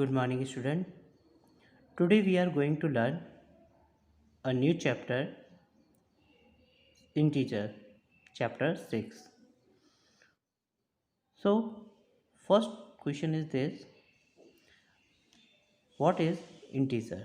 Good morning, student. Today we are going to learn a new chapter, integer, chapter 6. So, first question is this: what is integer?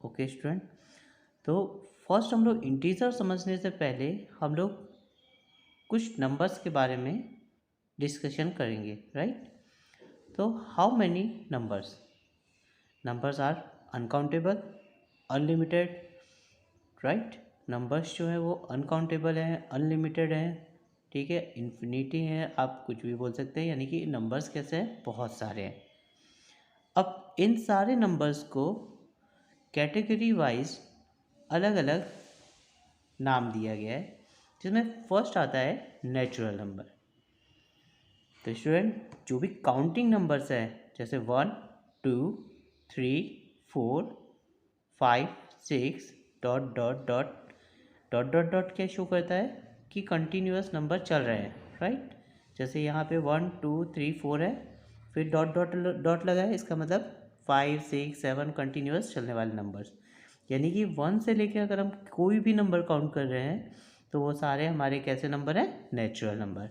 Okay, student. तो first हम लोग integer समझने से पहले हम लोग कुछ नंबर्स के बारे में डिस्कशन करेंगे, राइट? तो how many numbers? Numbers are uncountable, unlimited, right? Numbers जो है वो अनकाउंटेबल हैं, अनलिमिटेड हैं, ठीक है, इन्फिनिटी है, आप कुछ भी बोल सकते हैं, यानी कि नंबर्स कैसे हैं, बहुत सारे हैं। अब इन सारे नंबर्स को कैटेगरी वाइज अलग अलग नाम दिया गया है, जिसमें फर्स्ट आता है नेचुरल नंबर। तो स्टूडेंट, जो भी काउंटिंग नंबर्स है जैसे 1 2 3 4 5 6 dot dot dot dot dot dot क्या शो करता है कि कंटिन्यूअस नंबर चल रहे हैं, राइट? जैसे यहाँ पे 1 2 3 4 है, फिर डॉट डॉट डॉट लगा है, इसका मतलब 5 6 7 कंटिन्यूअस चलने वाले नंबर्स। यानी कि 1 से लेकर अगर हम कोई भी नंबर काउंट कर रहे हैं तो वो सारे हमारे कैसे नंबर हैं? Natural number.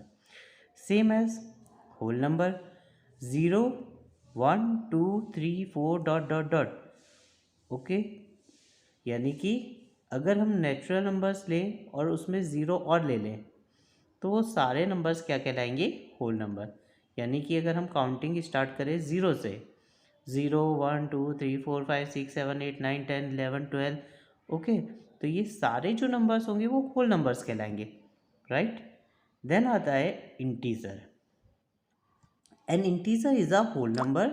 Same as whole number 0 1 2 3 4 dot dot dot. Okay, यानी कि अगर हम नेचुरल नंबर्स लें और उसमें ज़ीरो और ले लें तो वो सारे नंबर्स क्या कहलाएंगे? Whole number. यानी कि अगर हम काउंटिंग स्टार्ट करें ज़ीरो से, 0 1 2 3 4 5 6 7 8 9 10 11 12, ओके, तो ये सारे जो नंबर्स होंगे वो होल नंबर्स कहलाएंगे, राइट? देन आता है integer. An integer is a whole number,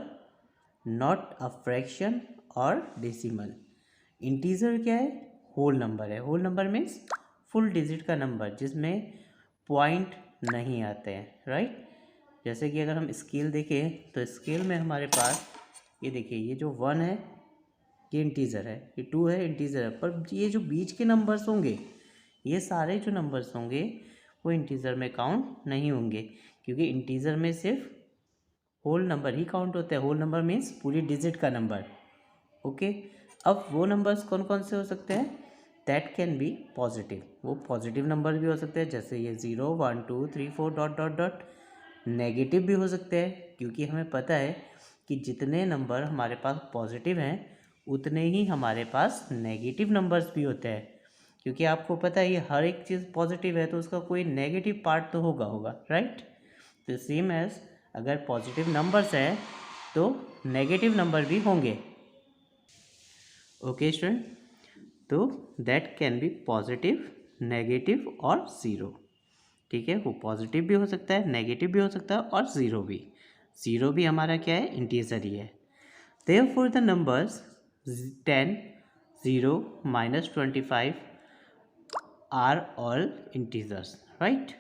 not a fraction और डेसिमल। इंटीजर क्या है? होल नंबर है। Whole number means full digit का नंबर जिसमें पॉइंट नहीं आते हैं, राइट? जैसे कि अगर हम स्केल देखें तो स्केल में हमारे पास ये देखिए, ये जो 1 है ये इंटीजर है, ये 2 है इंटीजर है, पर ये जो बीच के नंबर्स होंगे, ये सारे जो नंबर्स होंगे वो इंटीजर में काउंट नहीं होंगे, क्योंकि इंटीजर में सिर्फ होल नंबर ही काउंट होता है। होल नंबर मीन्स पूरी डिजिट का नंबर, ओके। अब वो नंबर्स कौन कौन से हो सकते हैं? That can be positive. वो पॉजिटिव नंबर भी हो सकते हैं, जैसे ये 0 1 2 3 4 डॉट डॉट डॉट। नेगेटिव भी हो सकते हैं, क्योंकि हमें पता है कि जितने नंबर हमारे पास पॉजिटिव हैं उतने ही हमारे पास नेगेटिव नंबर्स भी होते हैं, क्योंकि आपको पता है ये हर एक चीज़ पॉजिटिव है तो उसका कोई नेगेटिव पार्ट तो होगा, राइट? तो सेम एज अगर पॉजिटिव नंबर्स हैं तो नेगेटिव नंबर भी होंगे, ओके स्टूडेंट? तो that can be positive, negative और ज़ीरो, ठीक है? वो पॉजिटिव भी हो सकता है, नेगेटिव भी हो सकता है और ज़ीरो भी। ज़ीरो भी हमारा क्या है? इंटीजर ही है। Therefore the numbers 10 0 -25 are all integers, right?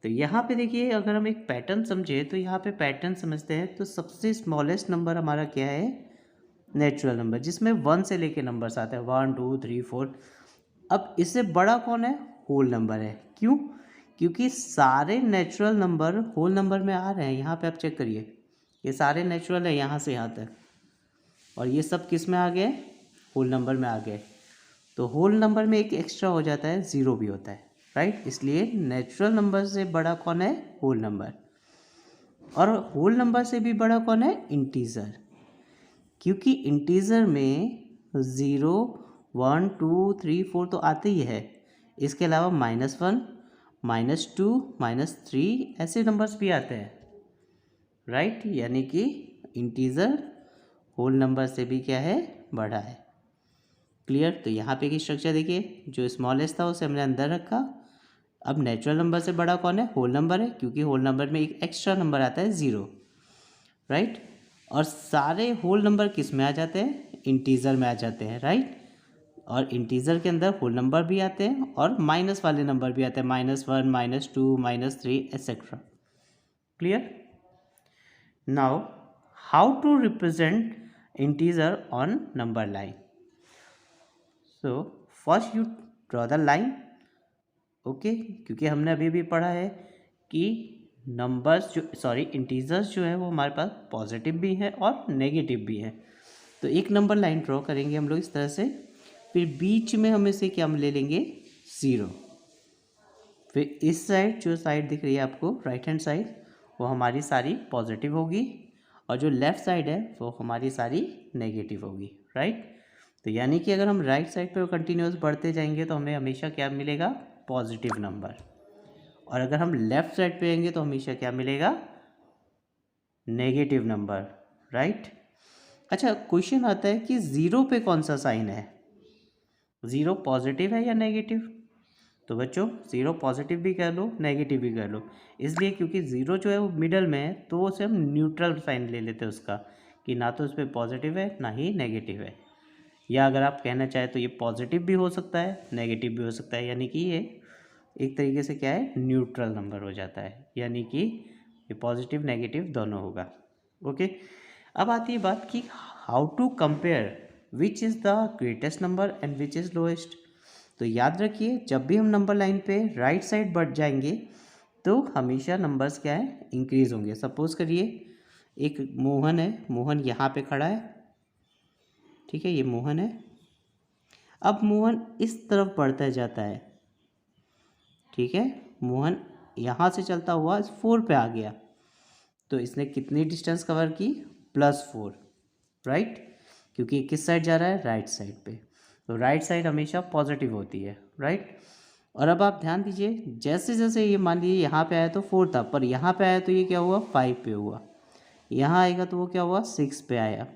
तो यहाँ पे देखिए, अगर हम एक पैटर्न समझे तो यहाँ पे पैटर्न समझते हैं तो सबसे स्मॉलेस्ट नंबर हमारा क्या है? नेचुरल नंबर, जिसमें 1 से लेके नंबर्स आते हैं 1 2 3 4। अब इससे बड़ा कौन है? होल नंबर है। क्यों? क्योंकि सारे नेचुरल नंबर होल नंबर में आ रहे हैं। यहाँ पे आप चेक करिए, ये सारे नेचुरल है यहाँ से यहाँ तक, और ये सब किस में आ गए? होल नंबर में आ गए। तो होल नंबर में एक एक्स्ट्रा हो जाता है, ज़ीरो भी होता है, राइट? इसलिए नेचुरल नंबर से बड़ा कौन है? Whole number. और होल नंबर से भी बड़ा कौन है? इंटीजर। क्योंकि इंटीजर में 0 1 2 3 4 तो आते ही है, इसके अलावा -1 -2 -3 ऐसे नंबर्स भी आते हैं, राइट? यानी कि इंटीजर होल नंबर से भी क्या है? बड़ा है। क्लियर? तो यहाँ पे की स्ट्रक्चर देखिए, जो स्मॉलेस्ट था उसे हमने अंदर रखा। अब नेचुरल नंबर से बड़ा कौन है? होल नंबर है, क्योंकि होल नंबर में एक एक्स्ट्रा नंबर आता है 0, राइट? और सारे होल नंबर किस में आ जाते हैं? इंटीजर में आ जाते हैं, राइट? और इंटीजर के अंदर होल नंबर भी आते हैं और माइनस वाले नंबर भी आते हैं, -1 -2 -3 etcetera. Clear? Now how to represent integer on number line? So first you draw the line, okay, क्योंकि हमने अभी भी पढ़ा है कि नंबर्स इंटीजर्स जो है वो हमारे पास पॉजिटिव भी हैं और नेगेटिव भी हैं। तो एक नंबर लाइन ड्रॉ करेंगे हम लोग इस तरह से, फिर बीच में हम इसे क्या ले लेंगे, 0। फिर इस साइड जो साइड दिख रही है आपको राइट हैंड साइड, वो हमारी सारी पॉजिटिव होगी, और जो लेफ़्ट साइड है वो हमारी सारी नेगेटिव होगी, राइट। तो यानी कि अगर हम राइट साइड पर कंटिन्यूस बढ़ते जाएंगे तो हमें हमेशा क्या मिलेगा, पॉजिटिव नंबर। और अगर हम लेफ़्ट साइड पे आएंगे तो हमेशा क्या मिलेगा, नेगेटिव नंबर, राइट। अच्छा, क्वेश्चन आता है कि 0 पे कौन सा साइन है, 0 पॉजिटिव है या नेगेटिव। तो बच्चों 0 पॉजिटिव भी कह लो, नेगेटिव भी कह लो, इसलिए क्योंकि 0 जो है वो मिडल में है, तो उसे हम न्यूट्रल साइन ले लेते हैं उसका, कि ना तो उस पर पॉजिटिव है ना ही नेगेटिव है। या अगर आप कहना चाहें तो ये पॉजिटिव भी हो सकता है, नेगेटिव भी हो सकता है, यानी कि ये एक तरीके से क्या है, न्यूट्रल नंबर हो जाता है, यानी कि ये पॉजिटिव नेगेटिव दोनों होगा। ओके, अब आती है बात कि how to compare which is the greatest number and which is lowest. तो याद रखिए, जब भी हम नंबर लाइन पे राइट साइड बढ़ जाएंगे तो हमेशा नंबर्स क्या है, इंक्रीज होंगे। सपोज करिए एक मोहन है, मोहन यहाँ पे खड़ा है, ठीक है, ये मोहन है। अब मोहन इस तरफ बढ़ता जाता है, ठीक है, मोहन यहाँ से चलता हुआ 4 पे आ गया, तो इसने कितनी डिस्टेंस कवर की, +4, राइट, क्योंकि किस साइड जा रहा है, राइट साइड पे। तो राइट साइड हमेशा पॉजिटिव होती है, राइट। और अब आप ध्यान दीजिए, जैसे जैसे ये मान लीजिए यहाँ पे आया तो 4 था, पर यहाँ पे आया तो ये क्या हुआ, 5 पे हुआ, यहाँ आएगा तो वो क्या हुआ, 6 पे आया।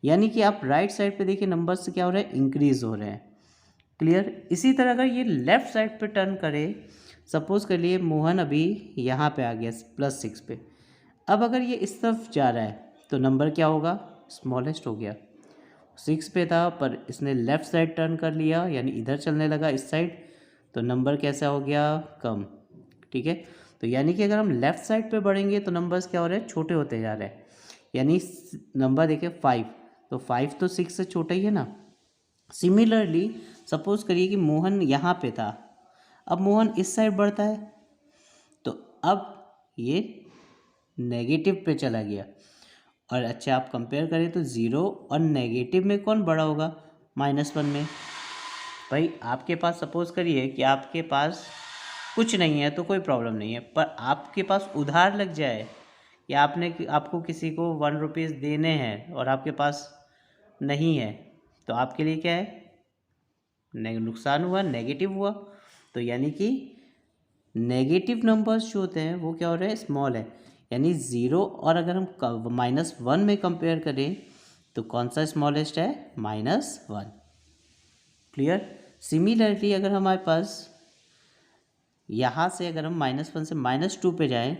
यानी कि आप राइट साइड पे देखिए नंबर्स क्या हो रहे हैं, इंक्रीज हो रहे हैं। क्लियर। इसी तरह अगर ये लेफ़्ट साइड पे टर्न करे, सपोज कर लिए मोहन अभी यहाँ पे आ गया +6 पे, अब अगर ये इस तरफ जा रहा है तो नंबर क्या होगा, स्मॉलेस्ट हो गया। 6 पे था पर इसने लेफ़्ट साइड टर्न कर लिया, यानी इधर चलने लगा इस साइड, तो नंबर कैसा हो गया, कम, ठीक है। तो यानी कि अगर हम लेफ़्ट साइड पे बढ़ेंगे तो नंबर्स क्या हो रहे हैं, छोटे होते जा रहे हैं। यानी नंबर देखिए 5, तो 5 तो 6 से छोटा ही है ना। सिमिलरली सपोज करिए कि मोहन यहाँ पे था, अब मोहन इस साइड बढ़ता है, तो अब ये नेगेटिव पे चला गया। और अच्छा, आप कंपेयर करें तो 0 और नेगेटिव में कौन बड़ा होगा, -1 में। भाई आपके पास सपोज करिए कि आपके पास कुछ नहीं है तो कोई प्रॉब्लम नहीं है, पर आपके पास उधार लग जाए, या आपको किसी को 1 रुपीज़ देने हैं और आपके पास नहीं है, तो आपके लिए क्या है, नुकसान हुआ, नेगेटिव हुआ। तो यानी कि नेगेटिव नंबर्स जो होते हैं वो क्या हो रहे हैं, स्मॉल है, यानी 0। और अगर हम -1 में कंपेयर करें तो कौन सा स्मॉलेस्ट है, -1। क्लियर। सिमिलरली अगर हमारे पास यहाँ से अगर हम -1 से -2 पे जाएं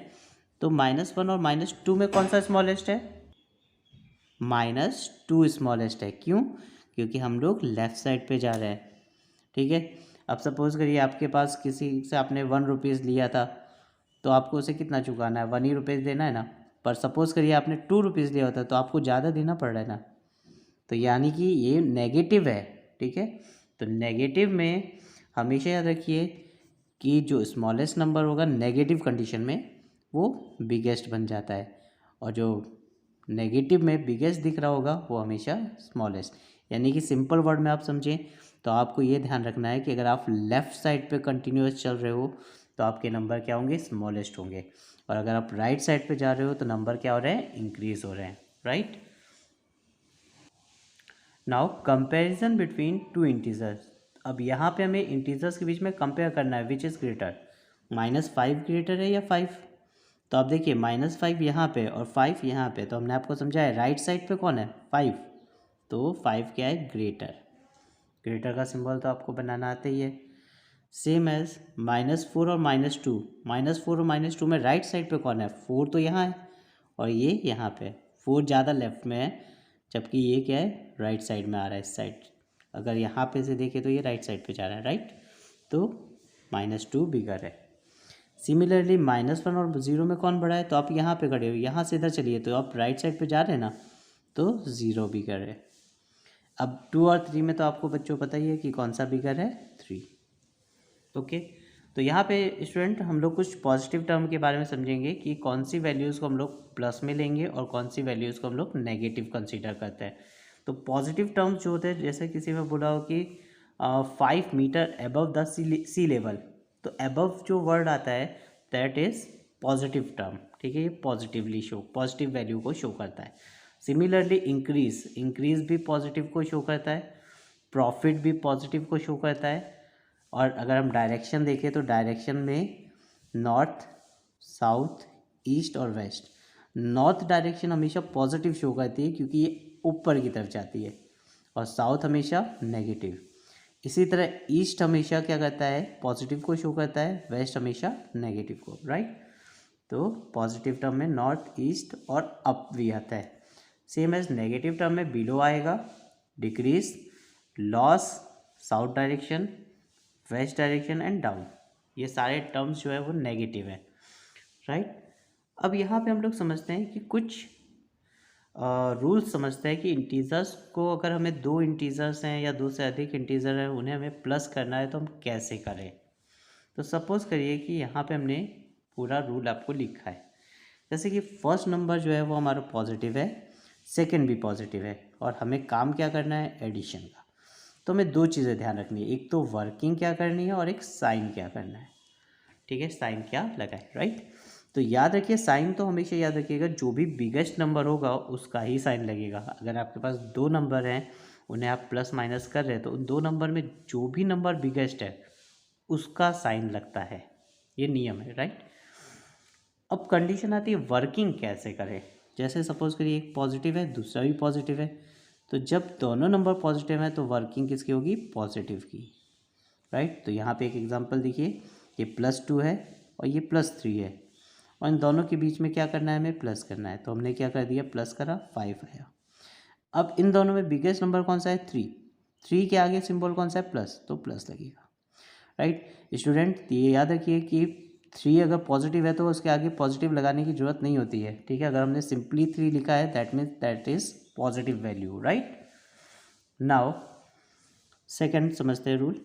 तो -1 और -2 में कौन सा स्मॉलेस्ट है, -2 स्मॉलेस्ट है। क्यों, क्योंकि हम लोग लेफ़्ट साइड पे जा रहे हैं, ठीक है। अब सपोज़ करिए आपके पास किसी से आपने 1 रुपीज़ लिया था, तो आपको उसे कितना चुकाना है, 1 ही रुपीज़ देना है ना। पर सपोज़ करिए आपने 2 रुपीज़ लिया होता तो आपको ज़्यादा देना पड़ रहा है ना। तो यानी कि ये नेगेटिव है, ठीक है। तो नेगेटिव में हमेशा याद रखिए कि जो स्मॉलेस्ट नंबर होगा नेगेटिव कंडीशन में वो बिगेस्ट बन जाता है, और जो नेगेटिव में बिगेस्ट दिख रहा होगा वो हमेशा स्मॉलेस्ट। यानी कि सिंपल वर्ड में आप समझें तो आपको ये ध्यान रखना है कि अगर आप लेफ़्ट साइड पे कंटिन्यूस चल रहे हो तो आपके नंबर क्या होंगे, स्मॉलेस्ट होंगे, और अगर आप राइट साइड पे जा रहे हो तो नंबर क्या हो रहे हैं, इंक्रीज हो रहे हैं, right. Now comparison between two integers. अब यहाँ पे हमें इंटीजर्स के बीच में कंपेयर करना है, विच इज़ ग्रेटर, -5 ग्रेटर है या 5। तो आप देखिए -5 यहाँ पे और 5 यहाँ पे, तो हमने आपको समझाया राइट साइड पे कौन है, 5, तो 5 क्या है, ग्रेटर। ग्रेटर का सिंबल तो आपको बनाना आता ही है। सेम एज -4 और -2, -4 और -2 में राइट साइड पे कौन है, 4 तो यहाँ है और ये यहाँ पे, 4 ज़्यादा लेफ्ट में है, जबकि ये क्या है, राइट साइड में आ रहा है, इस साइड। अगर यहाँ पे से देखें तो ये राइट साइड पे जा रहा है, राइट, तो -2 बिगर है। सिमिलरली -1 और 0 में कौन बड़ा है, तो आप यहाँ पे खड़े हो, यहाँ से इधर चलिए तो आप राइट साइड पे जा रहे हैं ना, तो 0 बिगर है। अब 2 और 3 में तो आपको बच्चों पता ही है कि कौन सा बिगर है, 3। ओके, तो यहाँ पे स्टूडेंट हम लोग कुछ पॉजिटिव टर्म के बारे में समझेंगे कि कौन सी वैल्यूज़ को हम लोग प्लस में लेंगे और कौन सी वैल्यूज़ को हम लोग नेगेटिव कंसीडर करते हैं। तो पॉजिटिव टर्म्स जो होते हैं, जैसे किसी में बोला हो कि 5 meter above the sea level, तो अबव जो वर्ड आता है दैट इज़ पॉजिटिव टर्म, ठीक है। ये पॉजिटिवली शो, पॉजिटिव वैल्यू को शो करता है। सिमिलरली इंक्रीज भी पॉजिटिव को शो करता है, प्रॉफिट भी पॉजिटिव को शो करता है। और अगर हम डायरेक्शन देखें तो डायरेक्शन में नॉर्थ, साउथ, ईस्ट और वेस्ट, नॉर्थ डायरेक्शन हमेशा पॉजिटिव शो करती है क्योंकि ये ऊपर की तरफ जाती है, और साउथ हमेशा नेगेटिव। इसी तरह ईस्ट हमेशा क्या करता है, पॉजिटिव को शो करता है, वेस्ट हमेशा नेगेटिव को, राइट। तो पॉजिटिव टर्म में नॉर्थ, ईस्ट और अप भी आता है। सेम एज नेगेटिव टर्म में बिलो आएगा, decrease, loss, south direction, west direction and down. ये सारे टर्म्स जो है वो नेगेटिव है, राइट। अब यहाँ पे हम लोग समझते हैं कि कुछ रूल्स समझते हैं कि इंटीजर्स को, अगर हमें दो इंटीजर्स हैं या दो से अधिक इंटीजर हैं, उन्हें हमें प्लस करना है तो हम कैसे करें। तो सपोज़ करिए कि यहाँ पे हमने पूरा रूल आपको लिखा है, जैसे कि फर्स्ट नंबर जो है वो हमारा पॉजिटिव है, सेकंड भी पॉजिटिव है, और हमें काम क्या करना है, एडिशन का। तो हमें दो चीज़ें ध्यान रखनी है, एक तो वर्किंग क्या करनी है और एक साइन क्या करना है, ठीक है, साइन क्या लगाए, राइट। तो याद रखिए, साइन तो हमेशा याद रखिएगा, जो भी बिगेस्ट नंबर होगा उसका ही साइन लगेगा। अगर आपके पास दो नंबर हैं, उन्हें आप प्लस माइनस कर रहे हैं, तो उन दो नंबर में जो भी नंबर बिगेस्ट है उसका साइन लगता है, ये नियम है, राइट। अब कंडीशन आती है वर्किंग कैसे करें। जैसे सपोज करिए एक पॉजिटिव है, दूसरा भी पॉजिटिव है, तो जब दोनों नंबर पॉजिटिव हैं तो वर्किंग किसकी होगी, पॉजिटिव की, राइट। तो यहाँ पे एक एग्जांपल देखिए, ये +2 है और ये +3 है, और इन दोनों के बीच में क्या करना है, हमें प्लस करना है। तो हमने क्या कर दिया, प्लस करा, 5 आया। अब इन दोनों में बिगेस्ट नंबर कौन सा है, 3 के आगे सिंबल कौन सा है, प्लस, तो प्लस लगेगा, राइट। स्टूडेंट ये याद रखिए कि 3 अगर पॉजिटिव है तो उसके आगे पॉजिटिव लगाने की जरूरत नहीं होती है, ठीक है। अगर हमने सिंपली 3 लिखा है that means that is positive value, right. Now second समझते हैं रूल।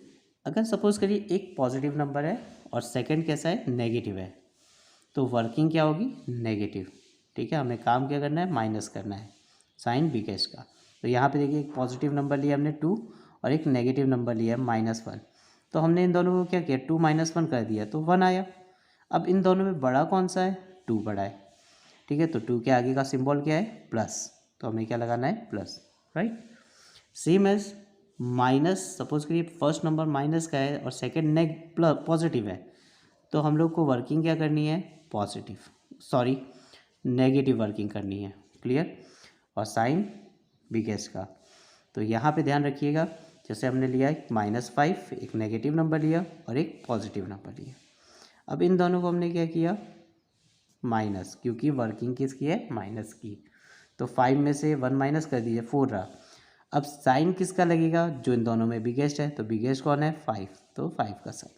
अगर सपोज करिए एक पॉजिटिव नंबर है और सेकंड कैसा है, नेगेटिव है, तो वर्किंग क्या होगी, नेगेटिव, ठीक है। हमें काम क्या करना है, माइनस करना है, साइन बिगेस्ट का। तो यहाँ पे देखिए एक पॉजिटिव नंबर लिया हमने 2 और एक नेगेटिव नंबर लिया है -1, तो हमने इन दोनों को क्या किया, 2 - 1 कर दिया तो 1 आया। अब इन दोनों में बड़ा कौन सा है, 2 बड़ा है, ठीक है। तो 2 के आगे का सिंबल क्या है, प्लस, तो हमें क्या लगाना है, plus, right. Same as minus, suppose करिए फर्स्ट नंबर माइनस का है और सेकंड पॉजिटिव है, तो हम लोग को वर्किंग क्या करनी है, पॉजिटिव, सॉरी नेगेटिव वर्किंग करनी है, क्लियर। और साइन बिगेस्ट का। तो यहाँ पे ध्यान रखिएगा, जैसे हमने लिया एक -5, एक नेगेटिव नंबर लिया और एक पॉजिटिव नंबर लिया। अब इन दोनों को हमने क्या किया, माइनस, क्योंकि वर्किंग किसकी है, माइनस की। तो 5 में से 1 माइनस कर दीजिए, 4 रहा। अब साइन किसका लगेगा, जो इन दोनों में बिगेस्ट है, तो बिगेस्ट कौन है, 5, तो 5 का साइन,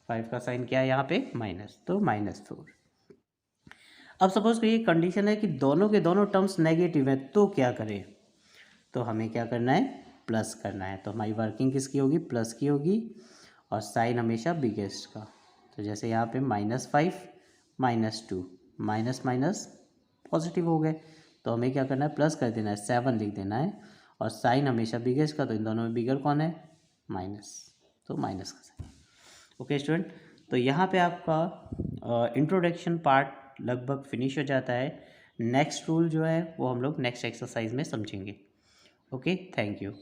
5 का साइन क्या है यहाँ पे, माइनस, तो -4। अब सपोज करिए कंडीशन है कि दोनों के दोनों टर्म्स नेगेटिव हैं, तो क्या करें। तो हमें क्या करना है, प्लस करना है। तो हमारी वर्किंग किसकी होगी, प्लस की होगी, और साइन हमेशा बिगेस्ट का। तो जैसे यहाँ पे -5 -2, माइनस माइनस पॉजिटिव हो गए, तो हमें क्या करना है, प्लस कर देना है, 7 लिख देना है, और साइन हमेशा बिगेस्ट का, तो इन दोनों में बिगर कौन है, माइनस, तो माइनस का साइन। ओके स्टूडेंट, तो यहाँ पे आपका इंट्रोडक्शन पार्ट लगभग फिनिश हो जाता है। नेक्स्ट रूल जो है वो हम लोग नेक्स्ट एक्सरसाइज में समझेंगे। Okay, thank you.